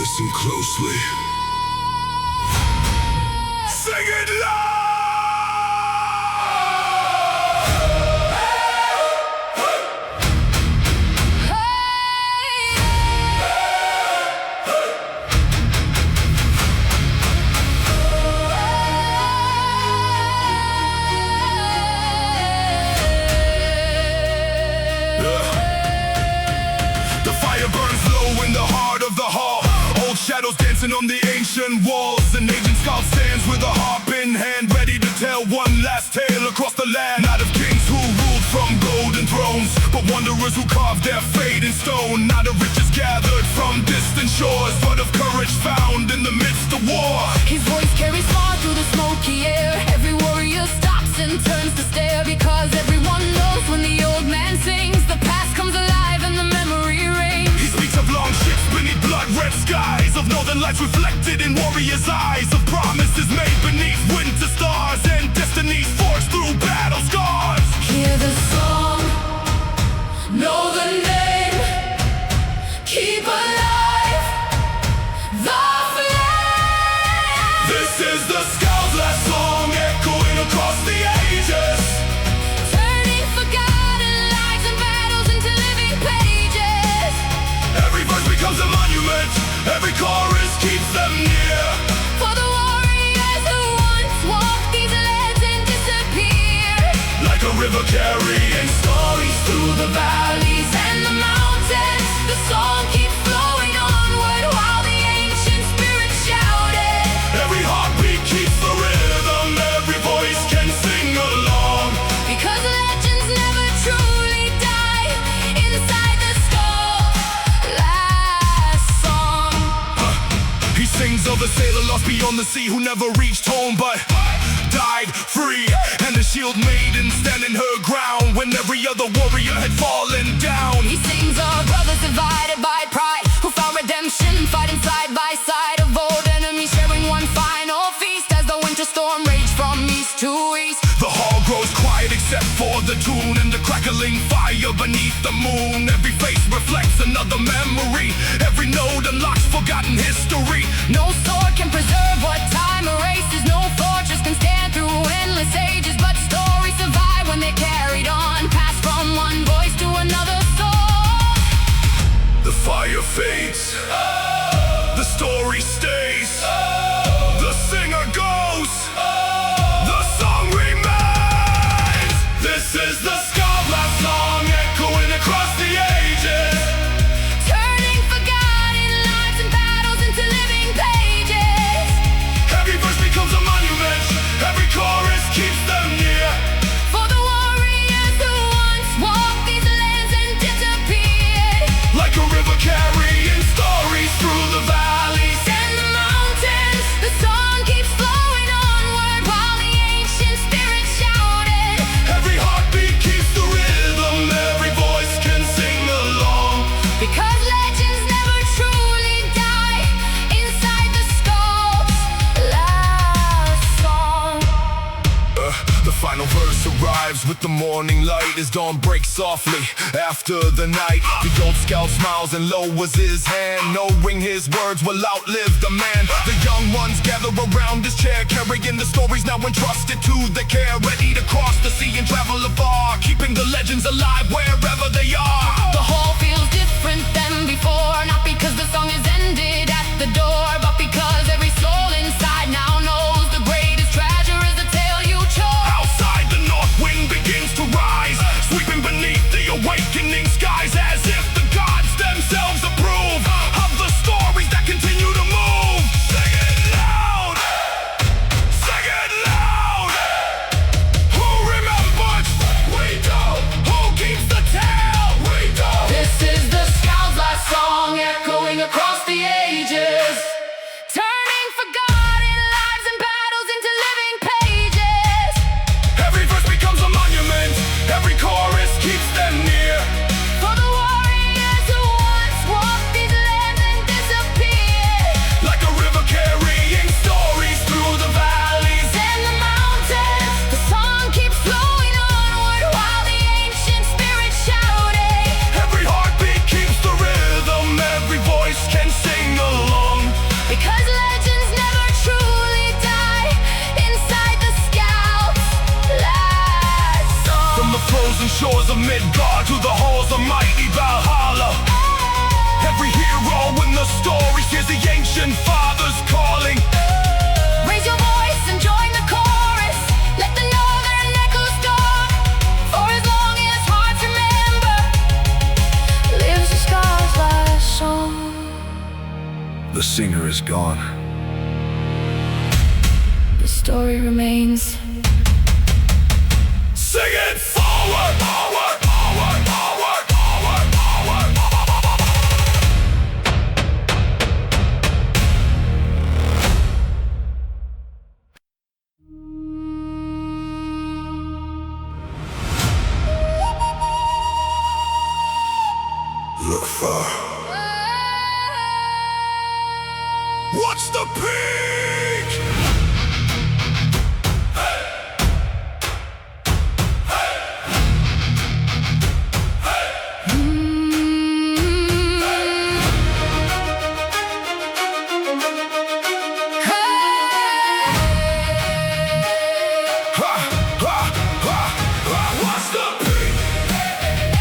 Listen closely. Sing it loud! Shadows dancing on the ancient walls. An agent scout stands with a harp in hand, ready to tell one last tale across the land. Not of kings who ruled from golden thrones, but wanderers who carved their fate in stone. Not of riches gathered from distant shores, but of courage found in the midst of war. His voice carries far through the smoky air. Every warrior stops and turns to stare, because everyone knows when the old man sings, the past comes alive and the memory rings. He speaks of long ships beneath blood-red skies, of northern lights reflected in warriors' eyes, of promises made beneath winter stars, and destinies forged through battle scars. Hear the song, know the name, keep alive the flame. This is the SKALDS last song, echoing across the ages, Turning forgotten lives and battles into living pages. every verse becomes a monument, every chorus keeps them near. For the warriors who once walked these lands and disappeared. Like a river carrying Stories through the valleys and the mountains. The song keeps flowing onward while the ancient spirits shouted. every heartbeat keeps the rhythm, every voice can sing along. Because legends never truly die inside the skull. Last song. He sings of a sailor lost beyond the sea who never reached home but died free, and the shield maiden standing her ground when every other warrior had fallen down. He sings of brothers divided by pride, who found redemption fighting side by side, of old enemies sharing one final feast as the winter storm raged from east to east. The hall grows quiet except for the tune and the crackling fire beneath the moon. Every face reflects another memory, every note unlocks forgotten history. No sword can preserve what time erases, no fortress can stand through endless ages, but stories survive when they're carried on, passed from one voice to another soul. The fire fades, the story stays, the singer goes, the song remains. This is the SKALDS last song, echoing across the ages, Turning forgotten lives and battles into living pages. every verse becomes a monument, every chorus keeps them near. For the warriors who once walked these lands and disappeared. Like a river carrying stories through the valleys, And the mountains, the song keeps flowing onward while the ancient spirits shouted. every heartbeat keeps the rhythm, every voice can sing along. Because legends never truly die inside the skull's last song. The final verse arrives with the morning light as dawn breaks softly after the night. The old scout smiles and lowers his hand, knowing his words will outlive the man. The young ones gather around his chair, carrying the stories now entrusted to their care, ready to cross the sea and travel afar, keeping the legends alive wherever they are. The hall feels different than before, not because the song has ended at the door, but because every soul inside now knows the greatest treasure is the tale you chose. Outside, the north wind begins to rise, sweeping beneath the awakening skies, as if the gods themselves approve of the stories that continue to move. Sing it loud! Sing it loud! Who remembers? We do! Who keeps the shores of Midgard to the halls of mighty Valhalla. Every hero in the story hears the ancient fathers calling. Raise your voice and join the chorus. Let the northern echoes talk. For as long as hearts remember, lives the SKALDS last song. The singer is gone. The story remains. Sing it forward, forward, forward, forward, forward, forward. Look far. What's the peak? What's the peak?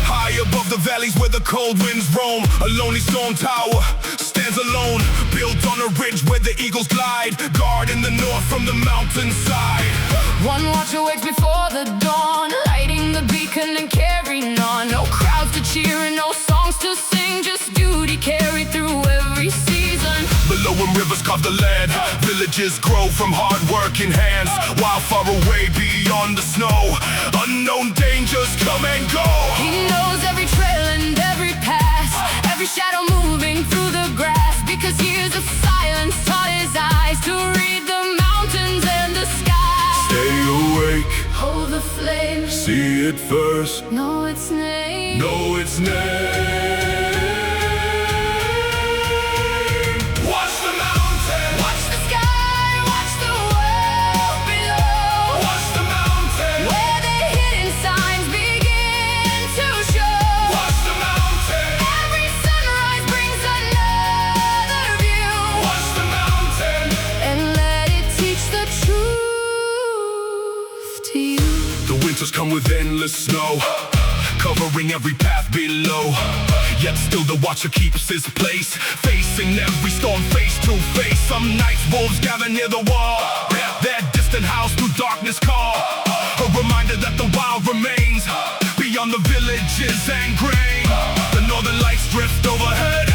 High above the valleys where the cold winds roam, a lonely stone tower stands alone, built on a ridge where the eagles glide, guarding the north from the mountainside. One watcher wakes before the dawn, lighting the beacon and carrying on. No crowds to cheer and no songs to sing, just duty carried through every season. Below him rivers carve the land, villages grow from hard-working hands, while far away beyond the snow, unknown dangers come and go. He knows every trail and every pass, every shadow moving through the grass, because years of silence taught his eyes to read the mountains and the sky. Stay awake, Hold the flame, see it first, know its name. know its name. Watch the mountain, Watch the sky, watch the world below, watch the mountain, where the hidden signs begin to show. watch the mountain, Every sunrise brings another view, watch the mountain. and let it teach the truth to you. The winters come with endless snow, covering every path below. Yet still the watcher keeps his place, facing every storm face to face. Some nights wolves gather near the wall, their distant house through darkness call. A reminder that the wild remains beyond the villages and grain. The northern lights drift overhead,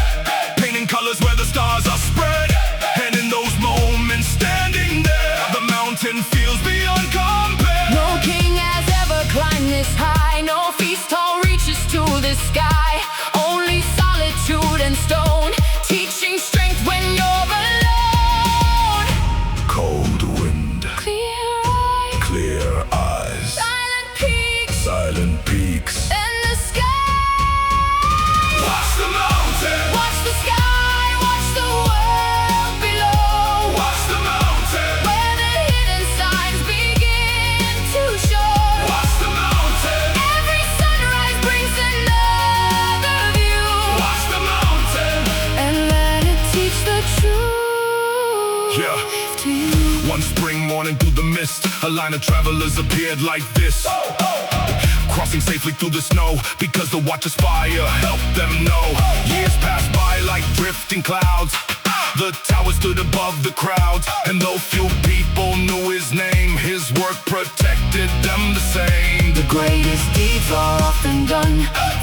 painting colors where the stars are spread. And in those moments standing there, the mountain feels beyond compare. No king has ever climbed this high, no feast tall reaches to the sky. Only solitude and stone, teaching strength when you're alone. Cold wind, Clear eyes, clear eyes, silent peaks, silent peaks. and the sky. Watch the mountain, Watch the sky, watch the world below, watch the mountain, where the hidden signs begin to show. watch the mountain, Every sunrise brings another view, watch the mountain. and let it teach the truth Yeah. to you. One spring morning through the mist, a line of travelers appeared like this, crossing safely through the snow, because the watcher's fire helped them know. Years passed by like drifting clouds, the tower stood above the crowds, and though few people knew his name, his work protected them the same. The greatest deeds are often done,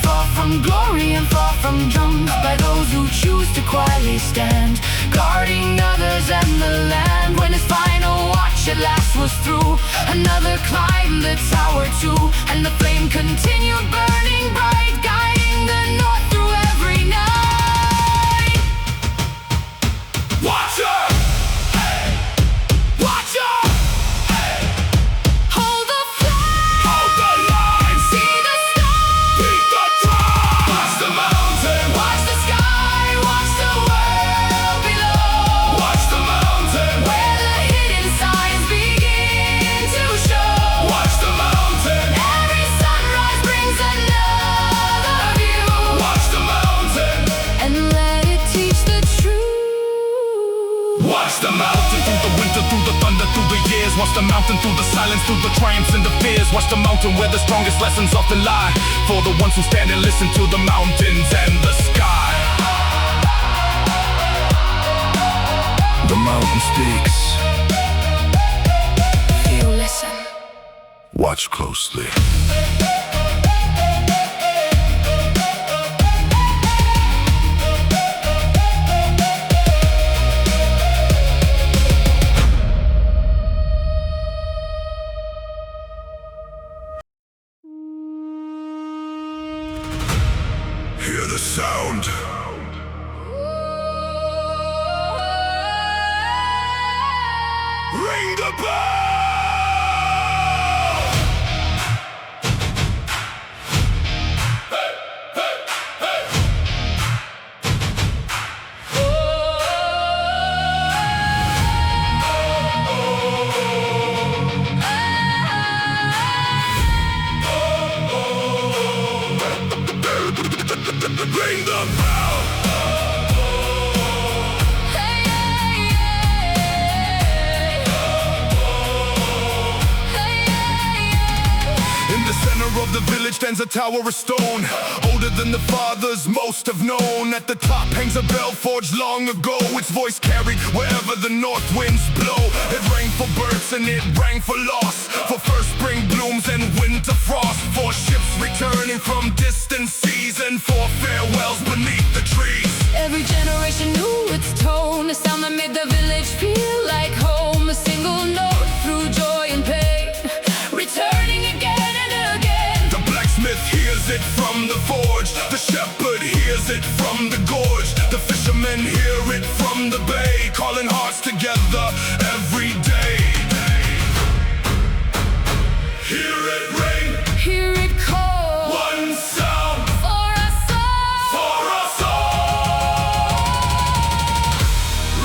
far from glory and far from drums, by those who choose to quietly stand, guarding others and the land. When his final watch at last was through, another climbed the tower too, and the flame continued burning bright, guiding the north through every night. Watcher! Watcher! Hold the flag, Hold the line! see the stars, Beat the drum! Watch the mountain! watch the sky, watch the world below, Watch the mountain! where the hidden signs begin to show. Watch the mountain! Every sunrise brings another view, Watch the mountain! and let it teach the truth Watch the mountain through the winter, through the thunder, through the years. Watch the mountain through the silence, through the triumphs and the fears. Watch the mountain where the strongest lessons often lie, for the ones who stand and listen to the mountains and the sky. The mountain speaks. You listen. Watch closely. Hear the sound. Ring the bell! Ring the bell! In the center of the village stands a tower of stone, older than the fathers most have known. At the top hangs a bell forged long ago, its voice carried wherever the north winds blow. It rang for birds and it rang for loss, for first spring blooms and winter frost, for ships returning from distant seas, and for farewells beneath the trees. Every generation knew its tone, a sound that made the village feel like home. A single note through joy and pain, returning again and again. The blacksmith hears it from the forge, the shepherd hears it from the gorge, the fishermen hear it from the bay, calling hearts together every day. Hear it ring, Hear it call, one sound for us all. for us all.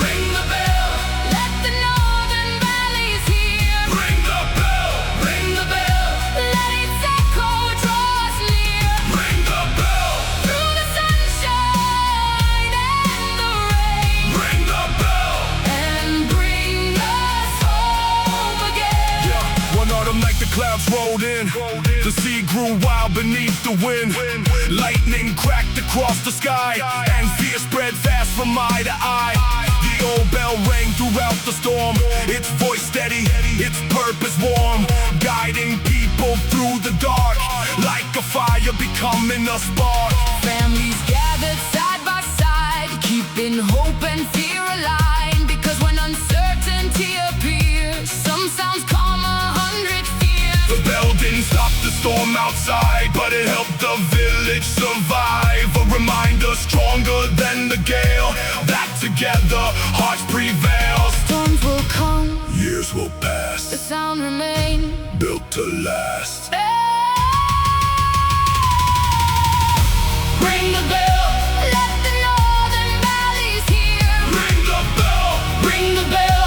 Ring the bell, Let the northern valleys hear. ring the bell, Ring the bell, let its echo draw us near. ring the bell, Through the sunshine and the rain, ring the bell. and bring us home again. Yeah, one autumn night the clouds rolled in. The sea grew wild beneath the wind. Lightning cracked across the sky, and fear spread fast from eye to eye. The old bell rang throughout the storm, its voice steady, its purpose warm, guiding people through the dark, like a fire becoming a spark. Families gathered side by side, keeping hope and fear aligned. Because when uncertainty appears, some sounds calm 100 fears. The bell didn't stop the storm outside, but it helped the village survive. A reminder stronger than the gale, that together hearts prevail. Storms will come, Years will the pass, sound remain. built to last. Ring the bell, let the northern valleys hear. Ring the bell, Ring the bell,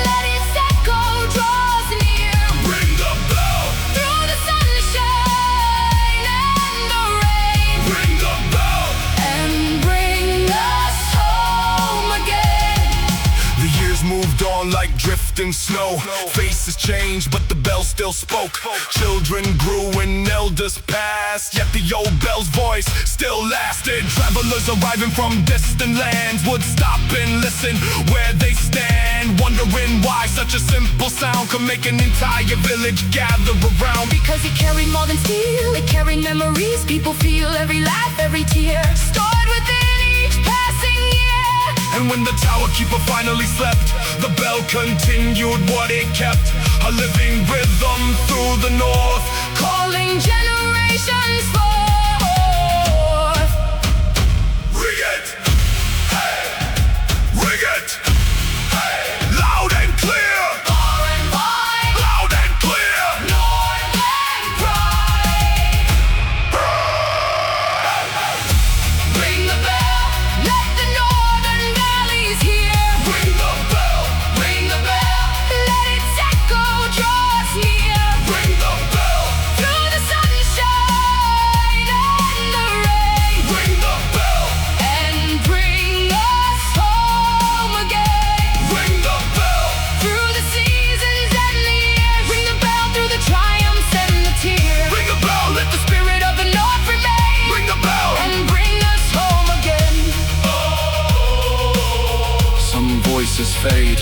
let its echo draw us near. ring the bell, Through the sunshine and the rain, ring the bell. and bring us home again. The years moved on like drifting snow. Faces changed, but the bell still spoke. Children grew and elders passed, yet the old bell's voice still lasted. Travelers arriving from distant lands would stop and listen where they stand, wondering why such a simple sound could make an entire village gather around. Because it carried more than steel, it carried memories. People feel every laugh, every tear, stored within each passing year. And when the tower keeper finally slept, the bell continued what it kept, a living rhythm through the north, Calling generations forth. ring it, hey, ring it, hey, loud and clear, Far and wide, loud and clear. Northland pride. Ring the bell, let the northern valleys hear. Ring the bell, Ring the bell, let its echo draw us near. ring the bell, Through the sunshine voices fade,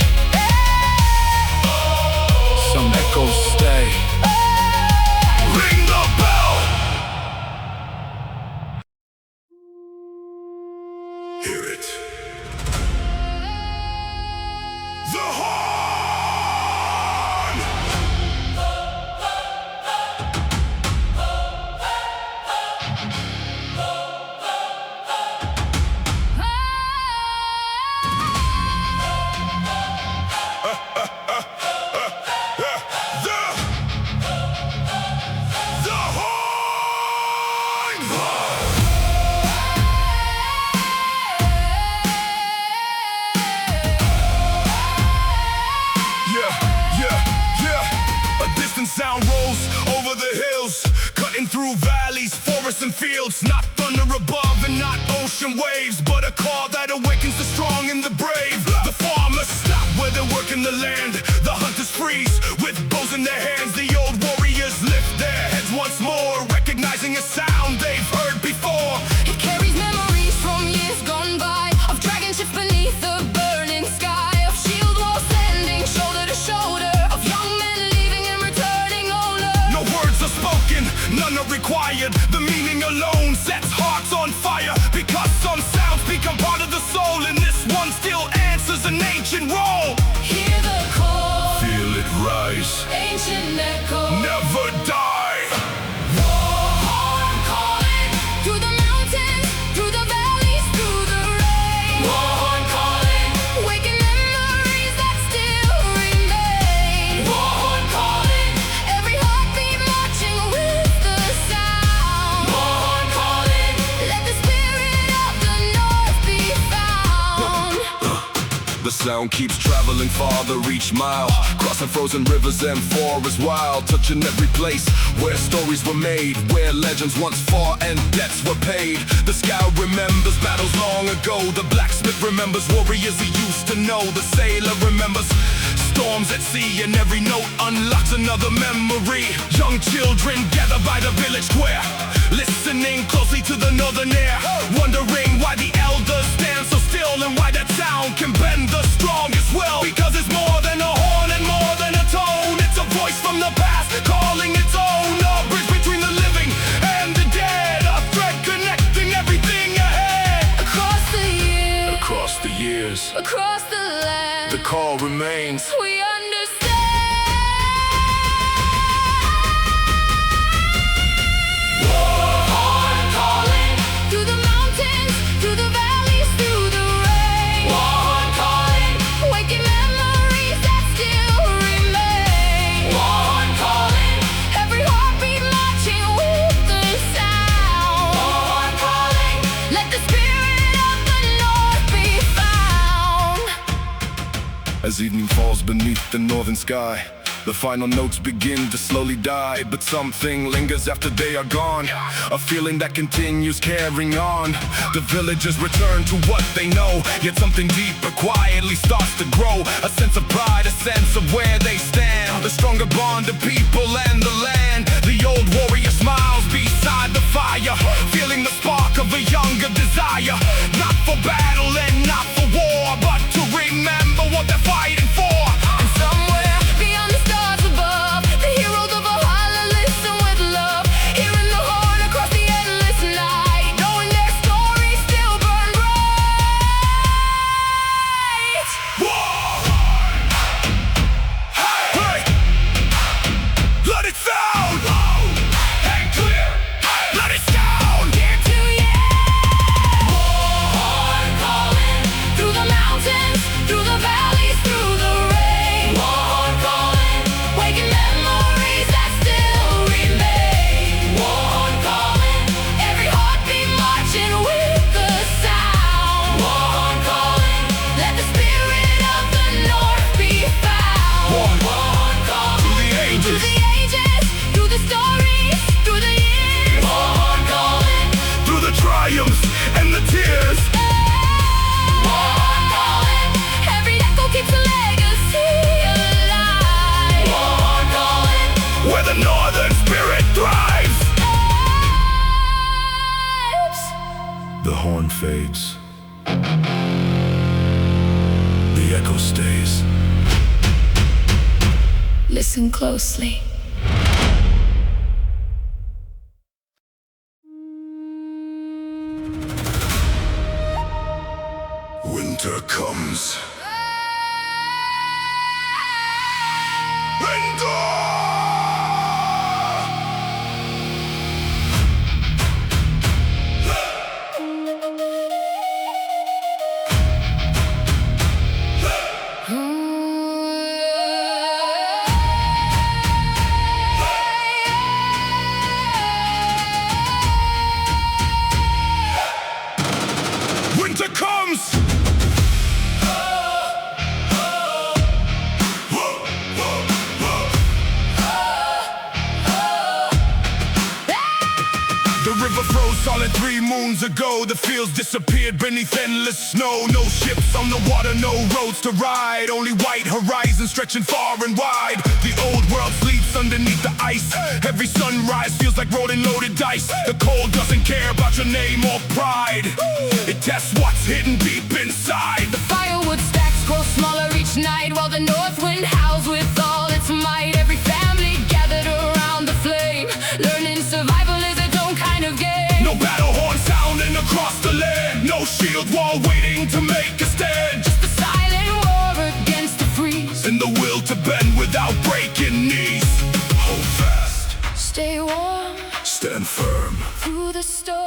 some echoes stay. Ring the bell! Hear it. The horn! Sound rolls over the hills, cutting through valleys, forests and fields. Not thunder above and not ocean waves, but a call that awakens the strong and the brave. The farmers stop where they're working the land. The hunters freeze with bows in their hands. The old warriors lift their heads once more, recognizing a sound they've heard before. It carries memories from years gone by, of dragon ships beneath the burning sky, of shield walls standing shoulder to shoulder, of young men leaving and returning older. No words are spoken, none are required. The meaning alone sets hearts on fire, because some sounds become part of the soul, and this one still answers an ancient role. Hear the call, Feel it rise, ancient echo. never die. War horn calling, through the mountains, through the valleys, through the rain. War horn calling, waking memories that still remain. War horn calling, every heartbeat marching with the sound. War horn calling, let the spirit of the north be found. The sound keeps traveling farther each mile, crossing frozen rivers and forests wild, touching every place where stories were made, where legends once fought and debts were paid. The scout remembers battles long ago, the blacksmith remembers warriors he used to know, the sailor remembers storms at sea, and every note unlocks another memory. Young children gather by the village square, listening closely to the northern air, wondering why the elders stand so still, and why that sound can bend the strongest will. Because it's more than a horn and more than a tone, it's a voice from the past calling its own, a bridge between the living and the dead, a thread connecting everything ahead. Across the years, Across the years, across the land, the call remains. we understand. War horn calling, through the mountains, through the valleys, through the rain. War horn calling, waking memories that still remain. War horn calling, every heartbeat marching with the sound. War horn calling, let the spirit of the north be found. As evening falls beneath the northern sky, the final notes begin to slowly die, but something lingers after they are gone, a feeling that continues carrying on. The villagers return to what they know, yet something deeper quietly starts to grow, a sense of pride, a sense of where they stand, the stronger bond of people and the land. The old warrior smiles beside the fire, feeling the spark of a younger desire, not for battle and not for war, but to remember what they're fighting for. And somewhere beyond the stars above, the heroes of Valhalla listen with love, hearing the horn across the endless night, knowing their stories still burn bright. Hey! Let it sound! And clear! Let it sound! Here to you. War horn calling, through the mountains, through the valleys, through the rain. War horn calling, waking memories that still remain. War horn calling, every heartbeat marching with the sound. War horn calling, let the spirit of the north be found. War horn calling, through the through ages, the ages, through the stories, through the years. War horn calling, through the triumphs and the tears. war horn calling, every echo keeps a legacy alive. War horn calling, Where the northern spirit thrives. The horn fades. The echo coast days. Listen closely. Winter comes. Winter comes! The river froze solid 3 moons ago. The fields disappeared beneath endless snow. No ships on the water, no roads to ride. Only white horizons stretching far and wide. The old world sleeps underneath the ice. Every sunrise feels like rolling loaded dice. The cold doesn't care about your name or pride. It tests what's hidden deep inside. The firewood stacks grow smaller each night, while the north wind howls with all its might. Every family gathered around the flame, learning survival is its own kind of game. No battle horn sounding across the land. No shield wall waiting to make a stand. Just a silent war against the freeze, And the will to bend without breaking knees. Hold fast, stay warm stand firm. through the storm.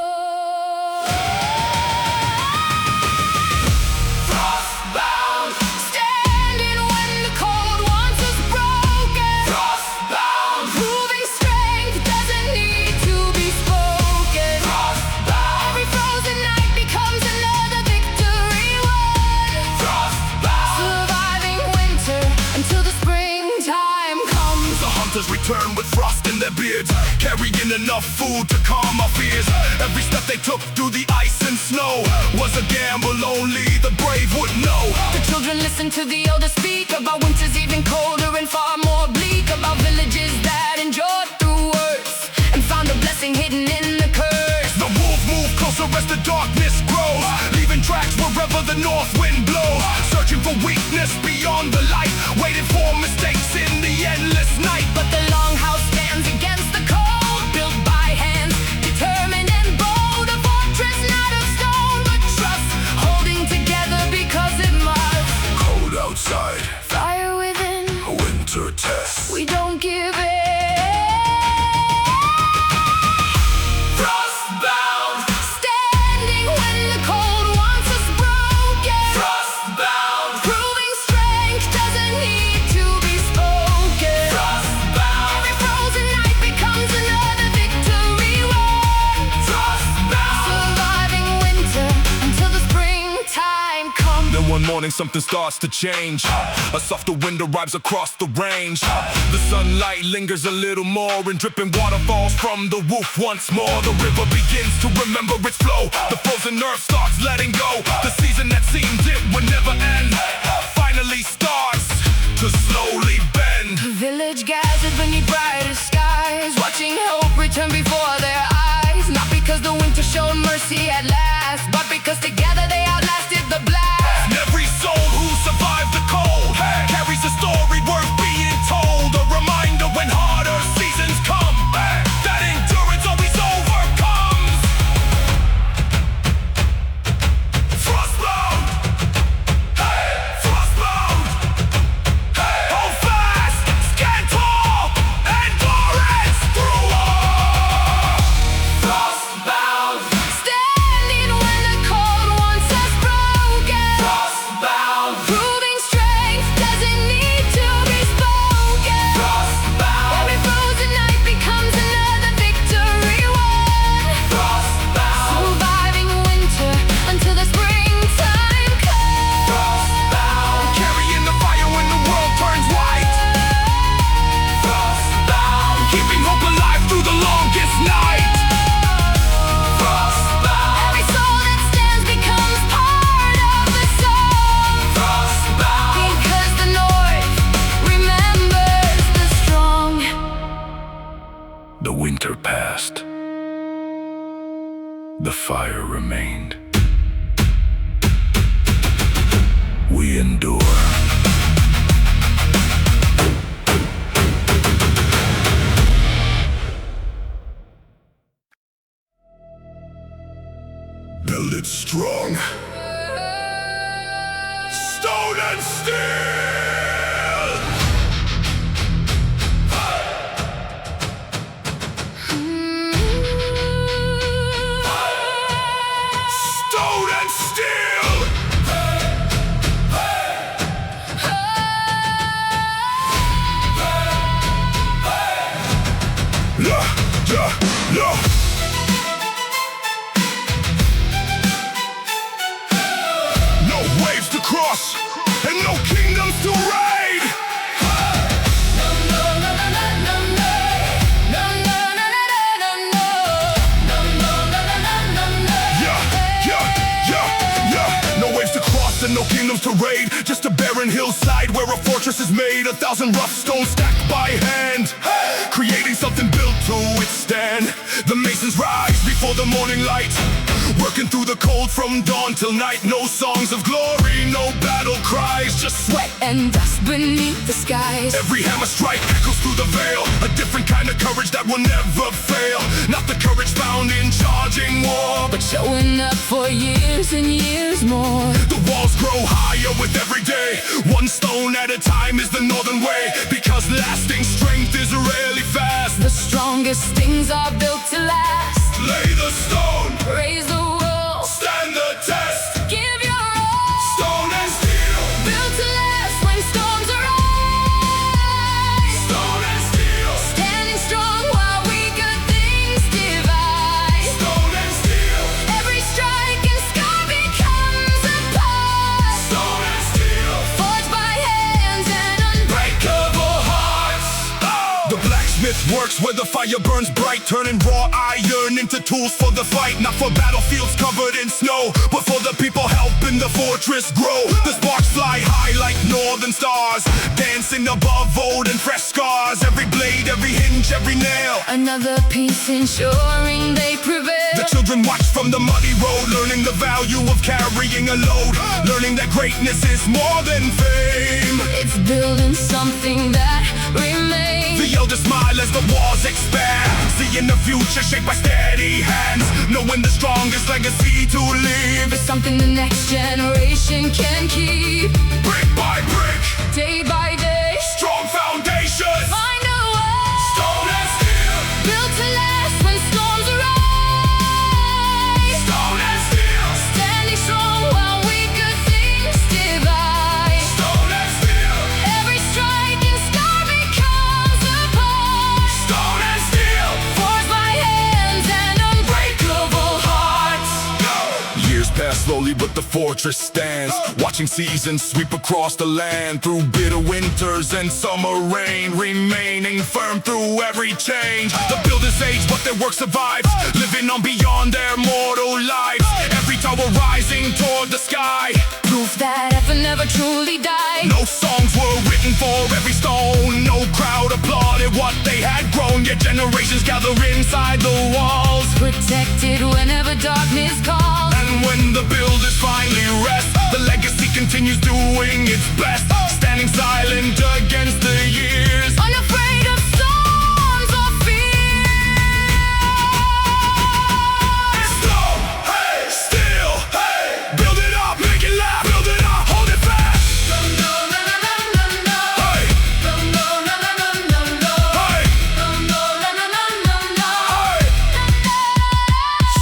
Frostbound, standing when the cold wants us broken. Frostbound, proving strength doesn't need to be spoken. Frostbound, every frozen night becomes another victory won. Frostbound, surviving winter until the springtime comes. The hunters return with frost in their beards, carrying enough food to calm our fears. Every step they took through the ice and snow was a gamble only the brave would know. The children listen to the elders speak about winters even colder and far more bleak, about villages that endured through worse and found a blessing hidden in the curse. The wolf moved closer as the darkness grows, leaving tracks wherever the north wind blows. Searching for weakness beyond the light, waiting for mistakes in the endless night. But the longhouse stands against the cold, built by hands determined and bold. A fortress not of stone but trust, holding together because it must. Cold outside, Fire within, a winter test. we don't give in. Frostbound, standing when the cold wants us broken. Frostbound, proving strength doesn't need to be spoken. Frostbound, every frozen night becomes another victory won. Frostbound, surviving winter until the springtime comes. Then one morning something starts to change. A softer wind arrives across the range. The sunlight lingers a little more, and dripping water falls from the roof once more. The river begins to remember its flow. The frozen earth starts letting go. The season that seemed it would never end finally starts to slowly bend. The village gathered beneath brighter skies, watching hope return before their eyes. Not because the winter showed mercy at last, but because together they outlasted the blast. And every soul who survived the cold carries a story worth being told. A reminder when harder seasons come, that endurance always overcomes. Frostbound, frostbound. Hold fast, stand tall, endurance through all. Frostbound, standing when the cold wants us broken. Frostbound, proving strength doesn't need to be spoken. Frostbound, every frozen night becomes another victory won. Frostbound, surviving winter until the springtime comes. Frostbound, Carrying the fire when the world turns white. frostbound, Keeping hope alive through the longest night. frostbound, every soul that stands becomes part of the song. Frostbound, because the north remembers the strong. The winter passed. The fire remained. We endure. strong. Stone and steel. Stone and steel. No waves to cross and no kingdoms to raid. No waves to cross and no kingdoms to raid. Just a barren hillside where a fortress is made. 1,000 rough stones stacked by hand, creating something built to withstand. The masons rise before the morning light, working through the cold from dawn till night. No songs of glory, no battle cries, just Sweat and dust beneath the skies. every hammer strike echoes through the veil. A different kind of courage that will never fail. Not the courage found in charging war, But showing up for years and years more. the walls grow higher with every day. One stone at a time is the northern way, because lasting strength is rarely fast. The strongest things are built to last. Lay the stone, Raise the wall, stand the test. give your all. Stone and steel, Built to last when storms arise. stone and steel, Standing strong while weaker things divide. stone and steel, Every strike and scar becomes a part. stone and steel. Forged by hands and unbreakable hearts. The blacksmith works where the fire burns bright, turning raw iron into tools for the fight. Not for battlefields covered in snow, but for the people helping the fortress grow. The sparks fly high like northern stars, dancing above old and fresh scars. Every blade, every hinge, every nail. Another piece ensuring they prevail. The children watch from the muddy road, learning the value of carrying a load, learning that greatness is more than fame. It's building something that remains. The elders smile as the walls expand, seeing the future shaped by steady hands, knowing the strongest legacy to leave. It's something the next generation can keep. Brick by brick, Day by day, strong foundation. find a way. Stone and steel, Built to last when storms arise. stone and steel, Standing strong while weaker things divide. stone and steel, Every strike and scar becomes a part. stone and steel. Forged by hands and unbreakable hearts. Years pass slowly, but the fortress stands, watching seasons sweep across the land, through bitter winters and summer rain, remaining firm through every change. The builders age, but their work survives, living on beyond their mortal lives. Every tower rising toward the sky, Proof that effort never truly died. no songs were written for every stone, no crowd applauded what they had grown, yet generations gather inside the walls. Protected whenever darkness calls. And when the builders finally rest, the legacy continues doing its best, standing silent against the years. Unafraid of storms or fear. Stone, hey, steel, hey, build it up, make it loud, build it up, hold it fast. Hey, hey, hey.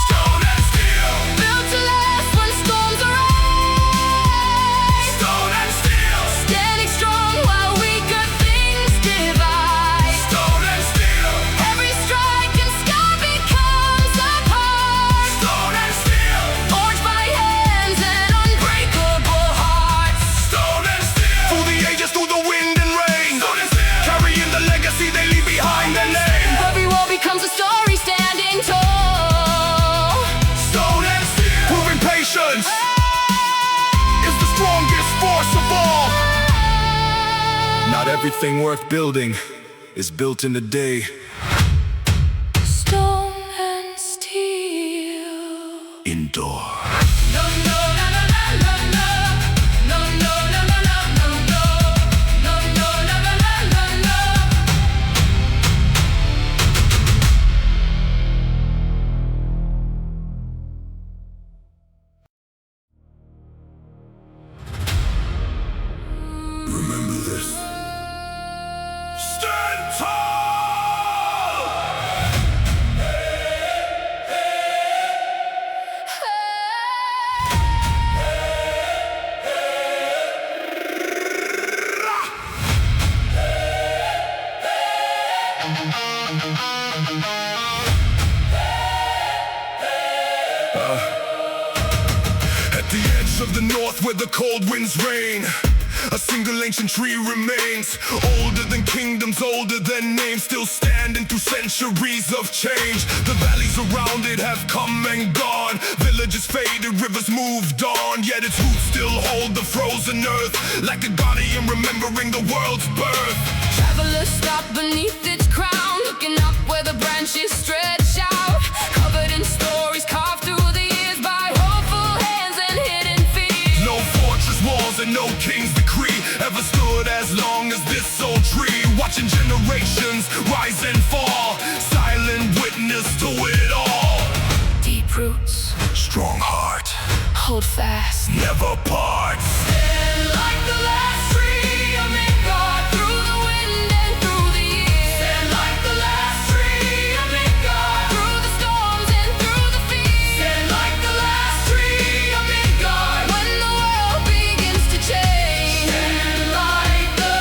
Stone and steel, Built to last when storms arise. stone and steel, Standing strong while weaker things divide. stone and steel, Every strike and scar becomes a part. stone and steel, Forged by hands and unbreakable hearts. stone and steel. Through the ages, through the wind and rain, stone and steel, carrying the legacy they leave behind their name. Every wall becomes a story standing tall. Stone and steel, proving patience is the strongest force of all. Not everything worth building is built in a day. Stone and steel. Endure. Warriors, stand tall! At the edge of the north where the cold winds reign, a single ancient tree remains, older than kingdoms, older than names, still standing through centuries of change. The valleys around it have come and gone, villages faded, rivers moved on, yet its roots still hold the frozen earth, like a guardian remembering the world's birth. Travelers stop beneath its crown, looking up where the branches stretch out, covered in stories carved through the years by hopeful hands and hidden feet. No fortress walls and no king's decree ever stood as long as this old tree, watching generations rise and fall, silent witness to it all. Deep roots, Strong heart, hold fast. never part. Stand like the last tree of MIDGARD, through the wind and through the years. Stand like the last tree of MIDGARD, through the storms and through the fears. Stand like the last tree of MIDGARD, when the world begins to change. Stand like the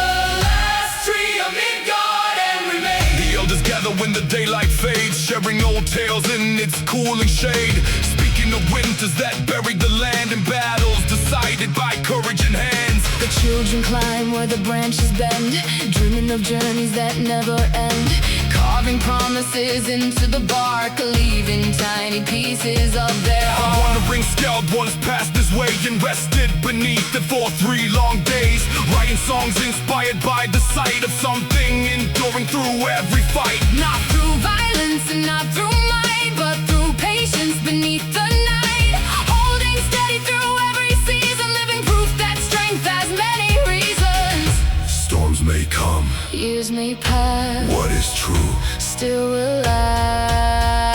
last tree of MIDGARD and remain. The elders gather when the daylight fades, sharing old tales in its cooling shade. Speaking of winters that buried the land in battles decided by courage and hands. The children climb where the branches bend, dreaming of journeys that never end, carving promises into the bark, leaving tiny pieces of their heart. Wandering scaled ones passed this way and rested beneath it for 3 long days, writing songs inspired by the sight of something enduring through every fight. Not through violence and not through might, but through patience beneath the night, holding steady through every season, living proof that strength has many reasons. Storms may come, Years may pass, what is true still will last.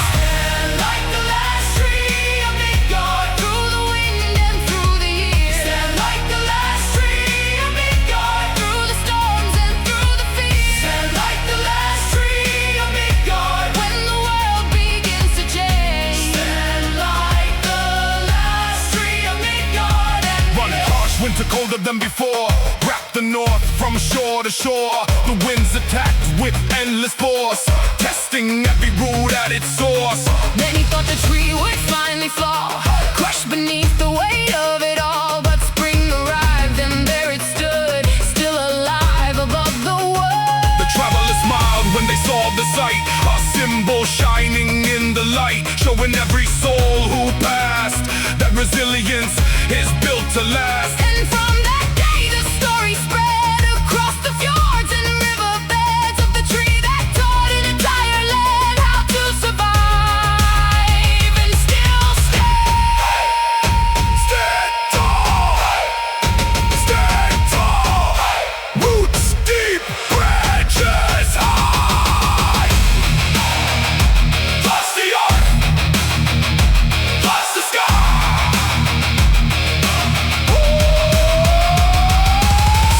Stand like the last tree of MIDGARD, through the wind and through the years. Stand like the last tree of MIDGARD, through the storms and through the fears. Stand like the last tree of MIDGARD, when the world begins to change. Stand like the last tree of MIDGARD and running harsh winter colder than before, wrap the north from shore to shore. The winds attacked with endless force, testing every root at its source. Many thought the tree would finally fall, crushed beneath the weight of it all. But spring arrived and there it stood, still alive above the world. The travelers smiled when they saw the sight, a symbol shining in the light, showing every soul who passed that resilience is built to last. And from that day the story spread across the fjords and riverbeds of the tree that taught an entire land how to survive and still stand. Stand tall, stand tall, roots deep, branches high. Plus the earth, plus the sky.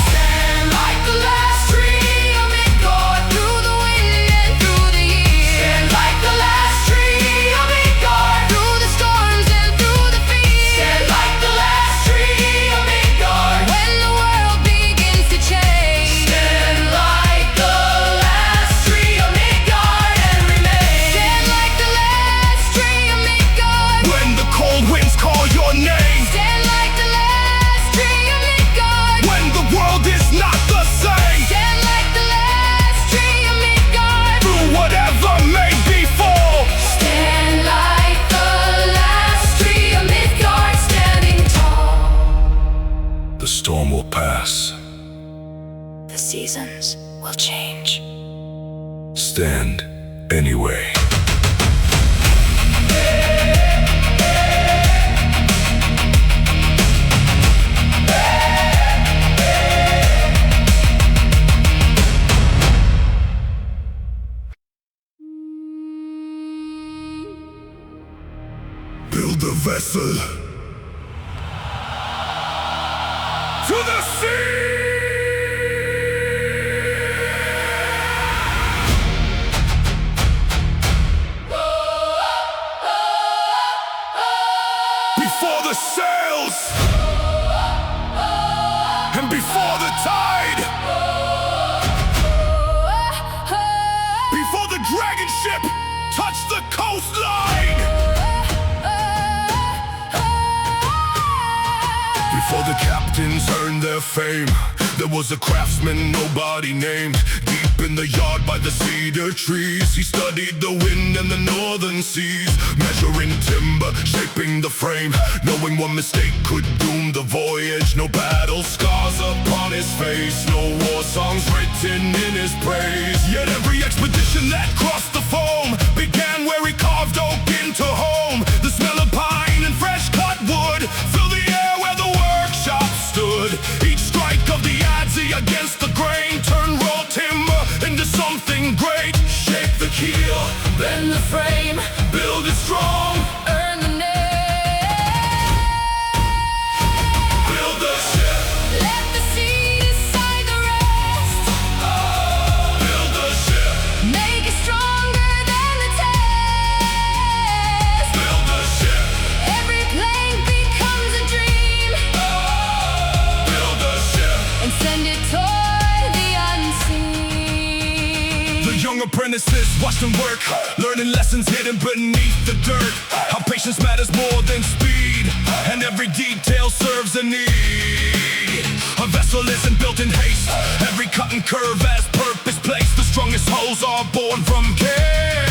Stand like the last tree of MIDGARD, through the wind and through the years. Stand like the last tree of MIDGARD, through the storms and through the fears. Stand like the last tree of MIDGARD, when the world begins to change. Stand like the last tree of MIDGARD and remain. Stand like the last tree of MIDGARD, When the cold winds call your name, stand like the last tree of MIDGARD, when the world is not the same, stand like the last tree of MIDGARD. through whatever may befall. Stand like the last tree of MIDGARD, standing tall. The storm will pass. The seasons will change. Stand anyway. Build a vessel. to the sea. Before the sails and before the tide, before the dragon ship touched the coastline, before the captains earned their fame, there was a craftsman nobody named. Deep in the yard by the cedar trees, he studied the wind and the northern seas, measuring timber, shaping the frame, knowing one mistake could doom the voyage. No battle scars upon his face, no war songs written in his praise. Yet every expedition that crossed the foam began where he carved oak into home. The smell of pine and fresh cut wood filled the air where the workshop stood. Each strike of the adze against the grain turned raw timber into something great. Shape the keel, bend the frame, build it strong, earn the name. Build the ship, Let the sea decide the rest. build the ship, Make it stronger than the test. build the ship, Every plank becomes a dream, build the ship. and send it toward the unseen. The young apprentices watched him work, learning lessons hidden beneath the dirt. How patience matters more than speed, and every detail serves a need. A vessel isn't built in haste, every cut and curve has purpose placed. The strongest hulls are born from care,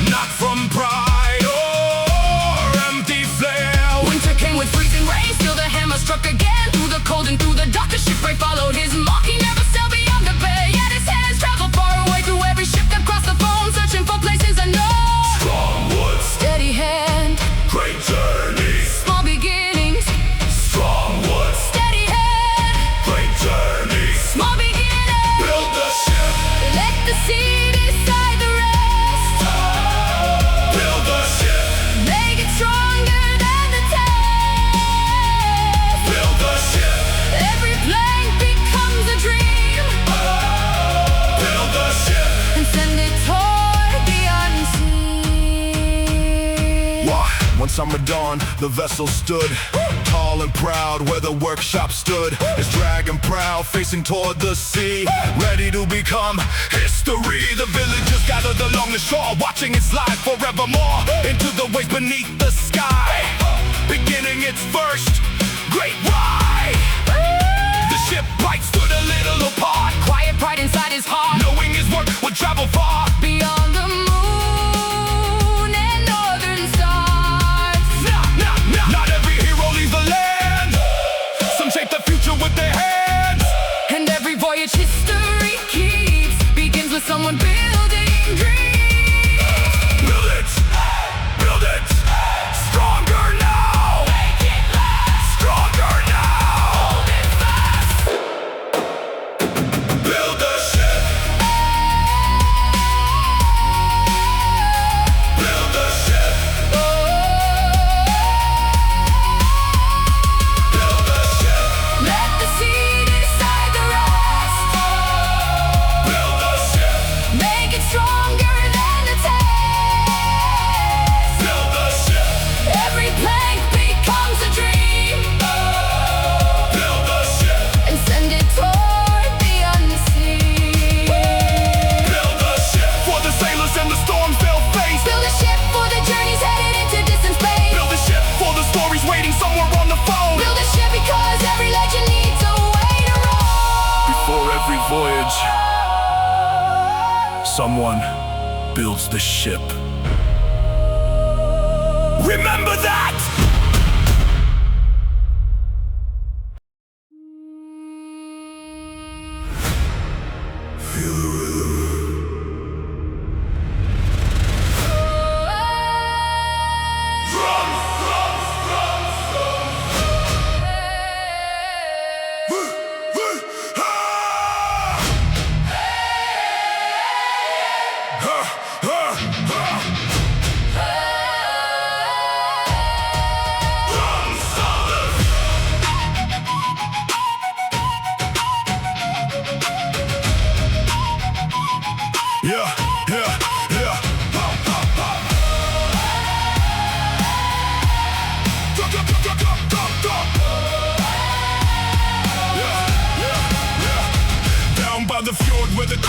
not from pride or empty flair. Winter came with freezing rain, still the hammer struck again. Through the cold and through the dark, the shipwright followed his mark. He never sailed beyond the bay, yet his hands traveled far away through every ship that crossed the foam, searching for places unknown. Strong woods, Steady hand, great journeys. small beginnings. Strong woods, Steady hand, great journeys. small beginnings. Build the ship, Let the sea decide the rest. build the ship, Make it stronger than the test. build the ship, Every plank becomes a dream, build the ship. and send it toward the unseen. Why? One summer dawn, the vessel stood tall and proud where the workshop stood. Its dragon prow facing toward the sea, ready to become history. The villagers gathered along the shore, watching it slide forevermore into the waves beneath the sky, beginning its first great ride. The shipwright stood a little apart, Quiet pride inside his heart, knowing his work would travel far. beyond the moon and northern stars. Not every hero leaves the land. Some shape the future with their hands. And every voyage history keeps begins with someone building dreams. Build it, stronger now. Make it last, Stronger now. hold it fast. Build the ship. Build the ship. Build the ship. Let the sea decide the rest. Build the ship. Make it stronger than the test. Build the ship. Every plank becomes a dream, Build the ship. and send it toward the unseen. Build the ship. For the sailors and the storms they'll face. Build a ship for the journeys headed into distant space. Build a ship for the stories waiting somewhere on the phone. Build a ship because every legend needs a way to roll. Before every voyage, someone builds the ship. Remember that! Feel the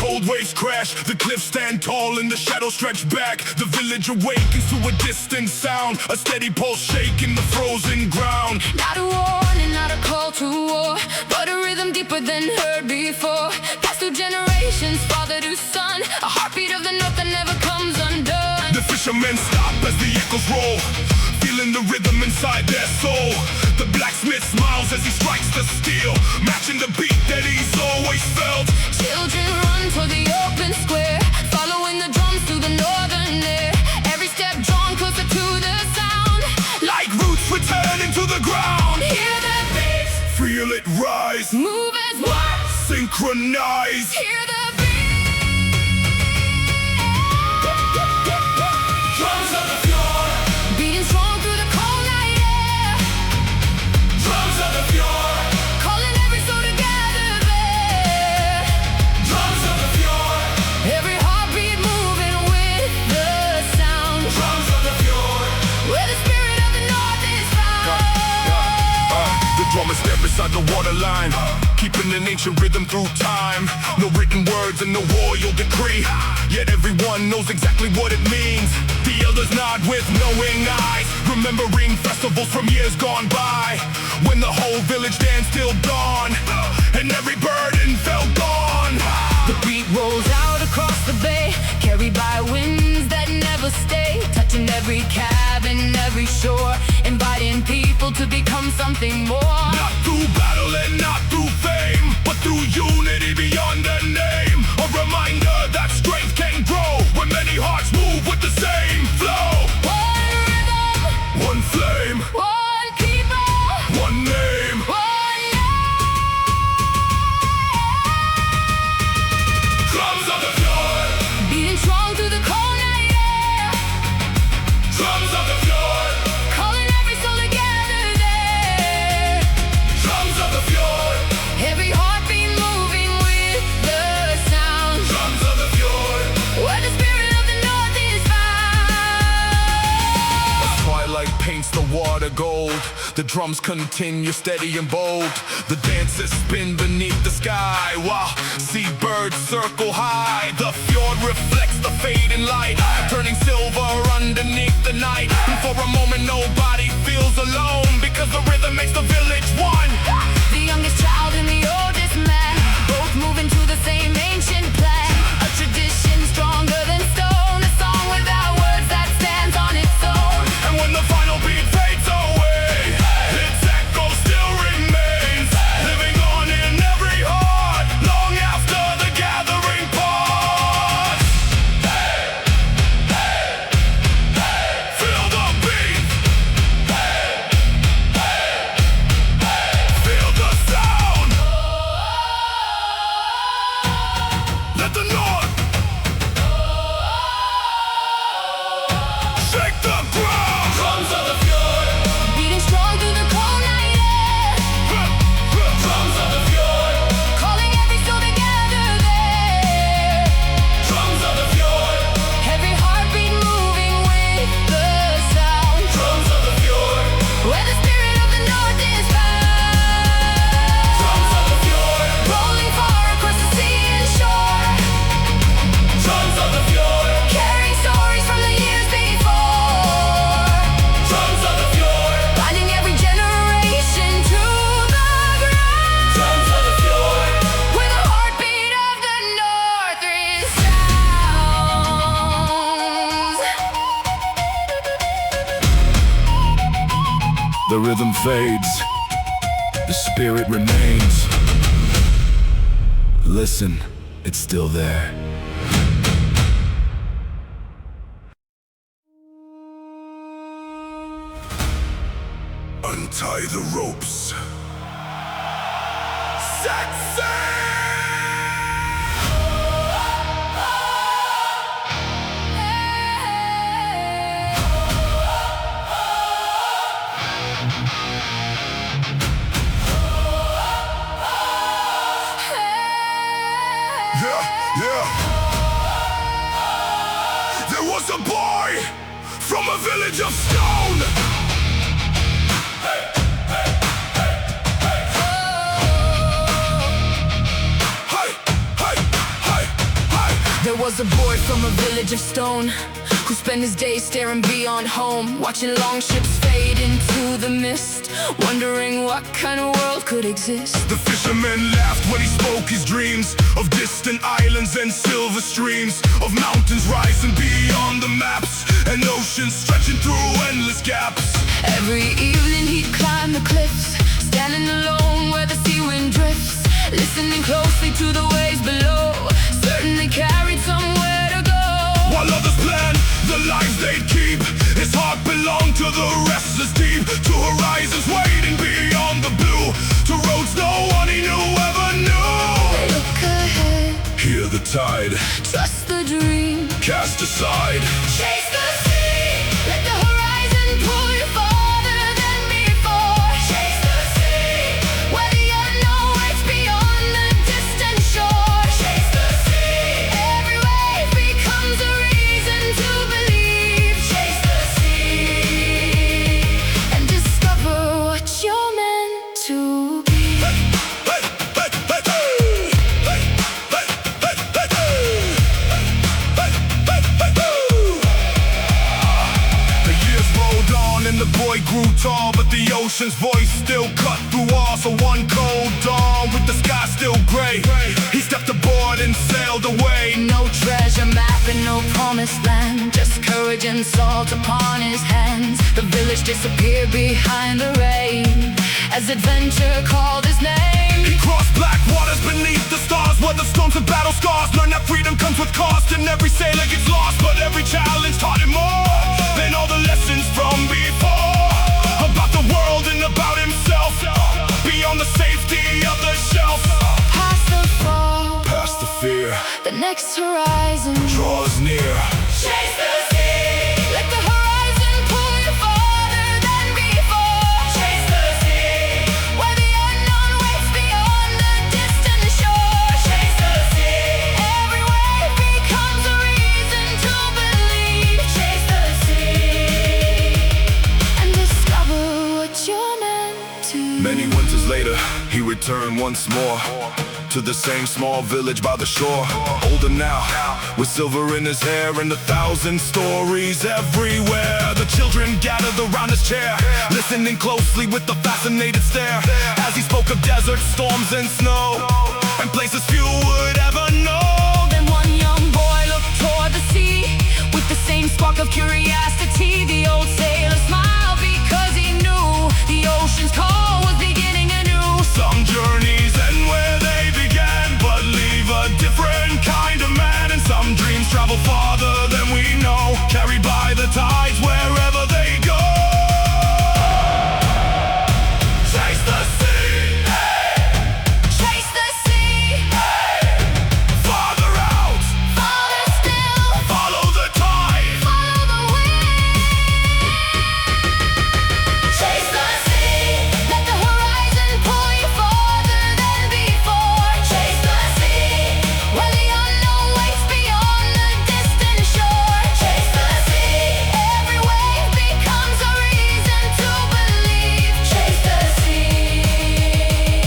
cold waves crash, the cliffs stand tall and the shadows stretch back. The village awakens to a distant sound, a steady pulse shaking the frozen ground. Not a warning, not a call to war, but a rhythm deeper than heard before. Passed through generations, father to son, a heartbeat of the north that never comes undone. The fishermen stop as the echoes roll, feeling the rhythm inside their soul. The blacksmith smiles as he strikes the steel, matching the beat that he's always felt. Children run toward the open square, following the drums through the northern air. Every step drawn closer to the sound, Like roots returning to the ground. hear the beats, Feel it rise, move as one, synchronize. hear the beat. Drums of the fjord, Beating strong through the cold night air, drums of the fjord, calling every soul together there. drums of the fjord, Every heartbeat moving with the sound, drums of the fjord. where the spirit of the north is found. The drum is there beside the waterline, keeping an ancient rhythm through time. No written words and no royal decree, yet everyone knows exactly what it means. The elders nod with knowing eyes, remembering festivals from years gone by, when the whole village danced till dawn, and every burden felt gone. The beat rolls out across the bay, carried by winds that never stay, touching every cabin, every shore, inviting people to become something more. Not through battle and not through fame, but through unity beyond the name. A reminder that strength can grow when many hearts move with the same flow. One rhythm, One flame, one people, one name. one name. Drums of the fjord, Beating strong through the cold night air, drums of the fjord, calling every soul together there. drums of the fjord, Every heartbeat moving with the sound, drums of the fjord. where the spirit of the north is found. Twilight paints the water gold, the drums continue steady and bold. The dancers spin beneath the sky, while seabirds circle high. The fjord reflects the fading light, turning silver underneath the night. And for a moment nobody feels alone, because the rhythm makes the village one. The youngest child and the oldest man, both moving to the same ancient plan. A tradition stronger than stone, a song without words that stands on its own. And when the final beat fades away, its echo still remains, living on in every heart, long after the gathering parts. Feel the beat, feel the sound. Let the north shake the ground. Drums of the fjord, Beating strong through the cold night air, drums of the fjord, calling every soul together there. drums of the fjord, Every heartbeat moving with the sound, drums of the fjord, where the spirit of the north is found. drums of the fjord, Rolling far across the sea and shore, drums of the fjord, carrying stories from the years before, drums of the fjord, binding every generation to the ground, drums of the fjord. where the heartbeat of the north resounds. The rhythm fades, the spirit remains. Listen, it's still there. Untie the ropes. Set Yeah. There was a boy from a village of stone. Hey, hey, hey, hey, hey. Hey, hey, hey. was a boy from a village of stone who spent his days staring beyond home, watching long ships fade into the mist, wondering what kind of world could exist. The fisherman laughed when he spoke his dreams of distant islands and silver streams, of mountains rising beyond the maps, and oceans stretching through endless gaps. Every evening he'd climb the cliffs, standing alone where the sea wind drifts, listening closely to the waves below, certain they carried somewhere to go. While others planned the lives they'd keep, his heart belonged to the restless deep, to horizons waiting beyond the blue, to roads no one he knew ever knew. Look ahead, Hear the tide, trust the dream, cast aside. chase the sea, let the horizon pull you farther than before. Chase the sea, where the unknown waits beyond the distant shore. Chase the sea, every wave becomes a reason to believe. Chase the sea, and discover what you're meant to be. The years rolled on and the boy grew tall, but the ocean's voice still cut through walls. So one cold dawn with the sky still gray, he stepped aboard and sailed away. No treasure map and no promised land, just courage and salt upon his hands. The village disappeared behind the rain as adventure called his name. He crossed black waters beneath the stars, where the storms and battle scars. Learned that freedom comes with cost, and every sailor gets lost, but every challenge taught him more than all the lessons from before. About the world and about himself, beyond the safety of the shelf. Past the fall, Past the fear, the next horizon draws near. chase the sea, let the horizon pull you farther than before. Chase the sea, where the unknown waits beyond the distant shore. Chase the sea, every wave becomes a reason to believe. Chase the sea, and discover what you're meant to. Many winters later, he returned once more to the same small village by the shore. Older now, with silver in his hair and 1,000 stories everywhere. The children gathered around his chair, listening closely with a fascinated stare, as he spoke of deserts, storms and snow, and places few would ever know. Then one young boy looked toward the sea with the same spark of curiosity. The old sailor smiled because he knew the ocean's call was beginning anew. Some journeys end where they began, but leave a different kind of man. And some dreams travel farther than we know, carried by the tides wherever they go. Chase the sea, Chase the sea, farther out, farther still, follow the tide. follow the wind. Chase the sea, let the horizon pull you farther than before. Chase the sea, where the unknown waits beyond the distant shore. Chase the sea, every wave becomes a reason to believe. Chase the sea,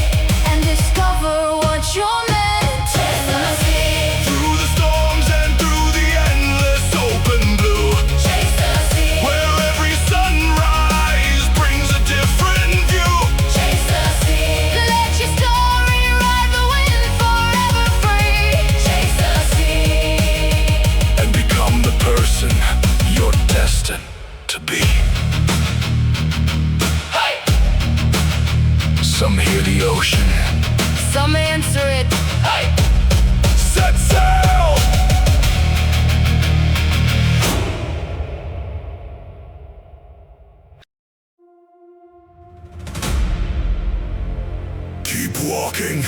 and discover what you're meant to. Chase the sea, Through the storms and through the endless open blue, chase the sea, where every sunrise brings a different view. chase the sea. Let your story ride the wind forever free. Chase the sea, And become the person you're destined to be. hey! Some hear the ocean, Some answer it, hey! set sail! Keep walking.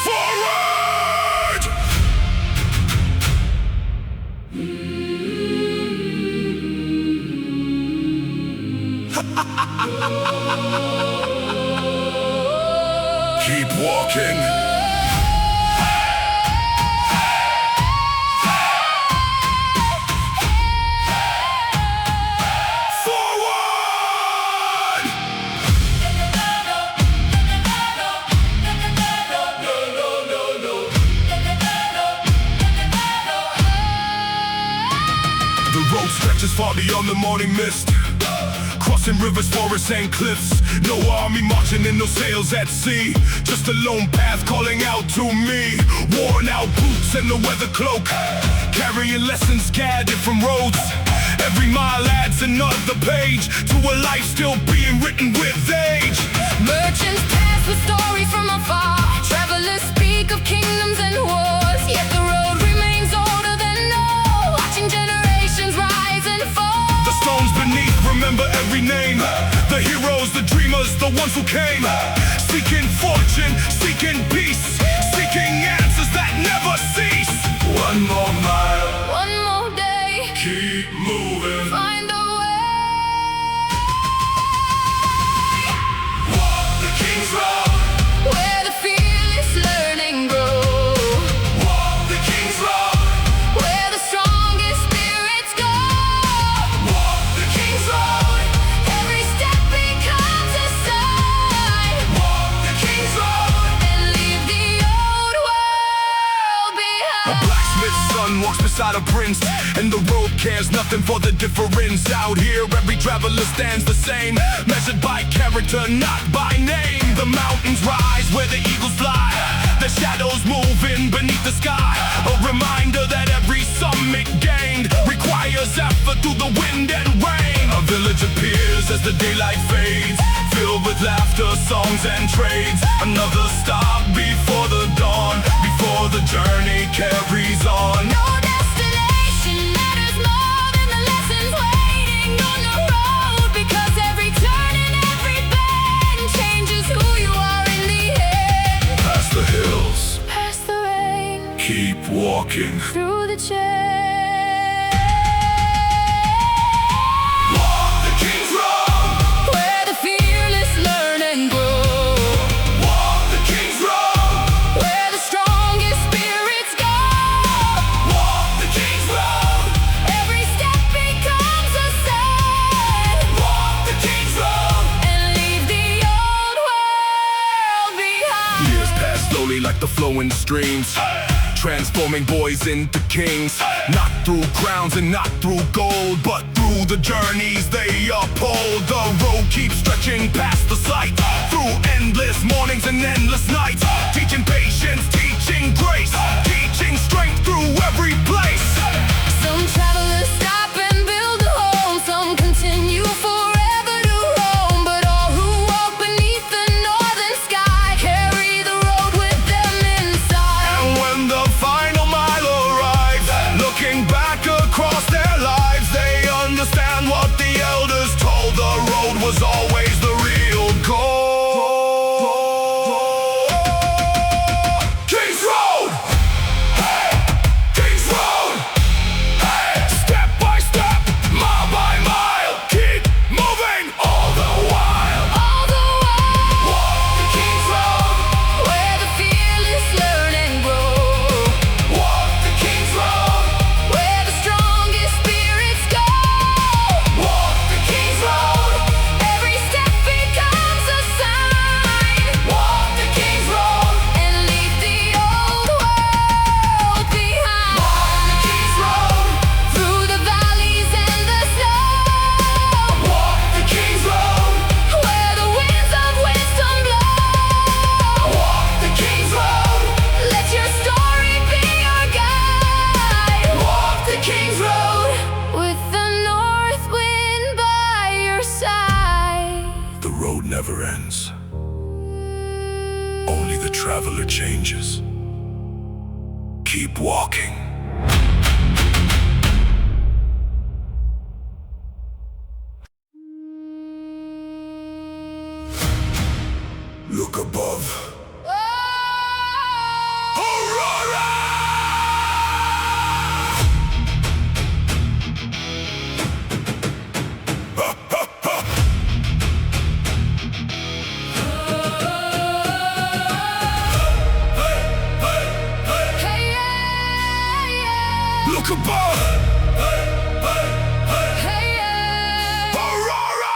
Forward! Keep walking. Forward! just fought beyond the morning mist, crossing rivers, forests, and cliffs. No army marching in no sails at sea, just a lone path calling out to me. Worn out boots and the weather cloak, carrying lessons scattered from roads. Every mile adds another page to a life still being written with age. Merchants pass with stories from afar, travelers speak of kingdoms and wars, yet the road remains older than all, watching generations rise and fall. The stones beneath remember every name, the heroes, the dreamers, the ones who came, seeking fortune, seeking peace, seeking answers that never cease. One more mile, One more day, keep moving, find a way. walk the King's Road, Where the fearless learn and grow, walk the King's Road, where the strongest spirits go. walk the King's Road, Every step becomes a sign, walk the King's Road. and leave the old world A behind. blacksmith's son walks beside a prince, and the road cares nothing for the difference. Out here every traveler stands the same, measured by character, not by name. The mountains rise where the eagles fly, the shadows moving beneath the sky. A reminder that every summit gained requires effort through the wind and rain. A village appears as the daylight fades, filled with laughter, songs, and trades. Another stop before the dawn, before the journey carries on. No destination matters more than the lessons waiting on the road, because every turn and every bend changes who you are in the end. Past the hills, Past the rain, keep walking. through the chain. Walk the King's Road, Where the fearless learn and grow, walk the King's Road, where the strongest spirits go. walk the King's Road, Every step becomes a sign, walk the King's Road. and leave the old world behind. Years pass slowly like the flowing streams, transforming boys into kings. Not through crowns and not through gold, but through the journeys they uphold. The road keeps stretching past the sight, through endless mornings and endless nights, teaching patience, teaching grace, teaching strength through every place. Some travelers stop and build a home, some continue forever to roam, but all who walk beneath the northern sky carry the road with them inside. And when the final mile arrives, looking back across their lives, they understand what the elders told. The road was always the real goal. King's Road! Hey! King's Road! Hey! Step by step, mile by mile, keep moving all the while. All the while, Walk the King's Road, where the fearless learn and grow, walk the King's Road, where the strongest spirits go. walk the King's Road, Every step becomes a sign, walk the King's Road, and leave the old world behind. walk the King's Road, Through the valleys and the snow, walk the King's Road, where the winds of wisdom blow. walk the King's Road, Let your story be your guide. walk the King's Road, with the north wind by your side. The road never ends. Only the traveler changes. Keep walking. Look above. Aurora! Hey, yeah, yeah. Look above. Hey, yeah. Aurora!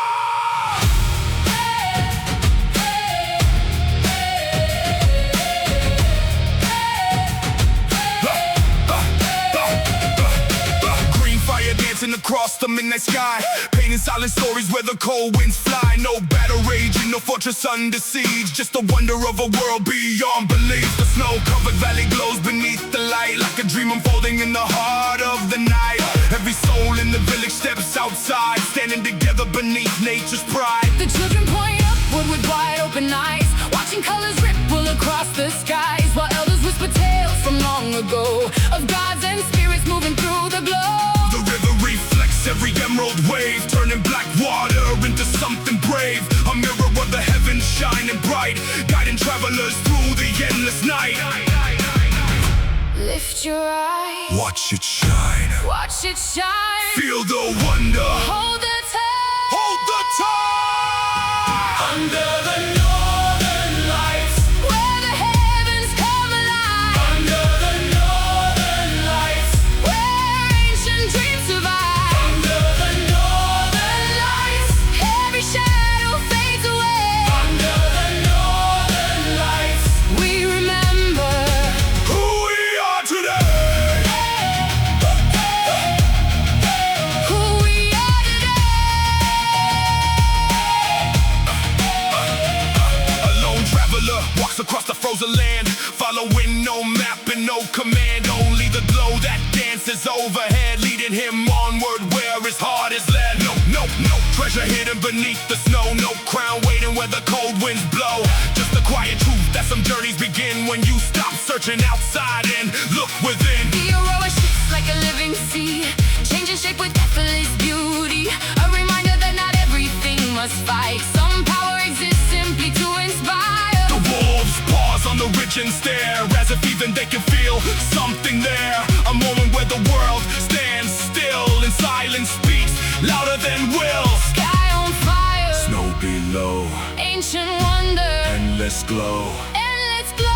across the midnight sky, painting silent stories where the cold winds fly. No battle raging, no fortress under siege, just the wonder of a world beyond belief. The snow-covered valley glows beneath the light, like a dream unfolding in the heart of the night. Every soul in the village steps outside, standing together beneath nature's pride. The children point upward with wide open eyes, watching colors ripple across the skies, while elders whisper tales from long ago of gods and spirits moving through the glow. The river reflects every emerald wave, turning black water into something brave. A mirror of the heavens shining bright, guiding travelers through the endless night. Lift your eyes, Watch it shine, watch it shine. feel the wonder, Hold the time, hold the time. under the northern lights, where the heavens come alive. Under the northern lights, where ancient dreams survive. Under the northern lights, every shadow fades away. Under the northern lights, we remember Who we are today. who we are today. A lone traveler walks across the frozen land, following no map and no command. Only the glow that dances overhead, leading him onward where his heart is led. No treasure hidden beneath the snow, no crown waiting where the cold winds blow. Just the quiet truth that some journeys begin when you stop searching outside and look within. The aurora shifts like a living sea, changing shape with effortless beauty. A reminder that not everything must fight. Some power exists simply to inspire. The wolves pause on the ridge and stare, as if even they can feel something there. A moment where the world stands still and silence speaks louder than will. Sky on fire, Snow below, ancient wonder, endless glow. endless glow.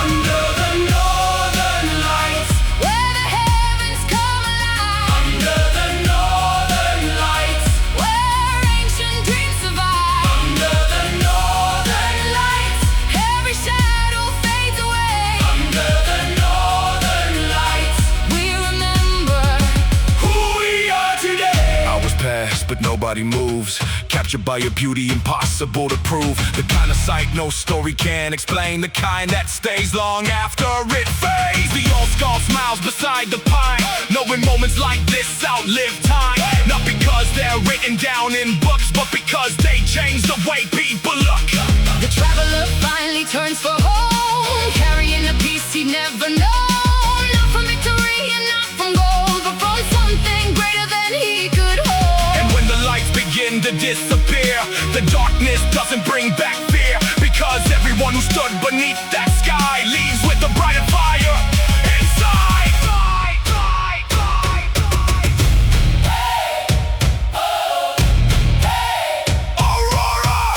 Under the northern lights, where the heavens come alive. Under the northern lights, where ancient dreams survive. Under the northern lights, every shadow fades away. Under the northern lights, we remember Who we are today. Hours pass, but nobody moves. Captured by your beauty, impossible to prove. The kind of sight no story can explain. The kind that stays long after it fades. The old skull smiles beside the pine, knowing moments like this outlive time. Not because they're written down in books, but because they change the way people look. the traveler finally turns for home, carrying a peace he'd never known. Not from victory and not from gold, but from something greater than he could hold. And when the lights begin to disappear, the darkness doesn't bring back fear, because everyone who stood beneath that sky leaves with a brighter fire inside. Aurora,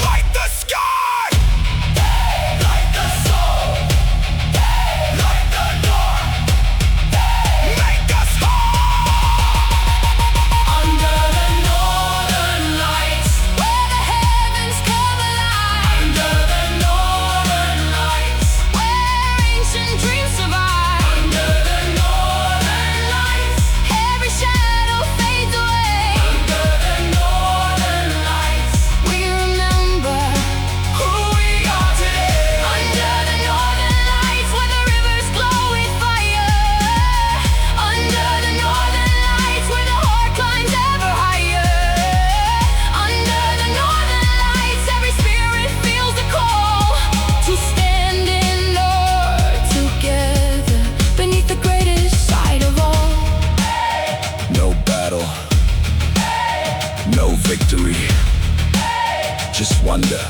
light the sky, Light the soul, light the door, make us whole. under the northern lights, where the heavens come alive. Under the northern lights, where ancient dreams survive. Under the northern lights, every shadow fades away. Under the northern lights, we remember Who we are today. under the northern lights, where the rivers glow with fire. Under the northern lights, where the heart climbs ever higher. Under the northern lights, every spirit feels the call to stand in Lord together beneath the greatest sight of all. No battle, no victory, just wonder.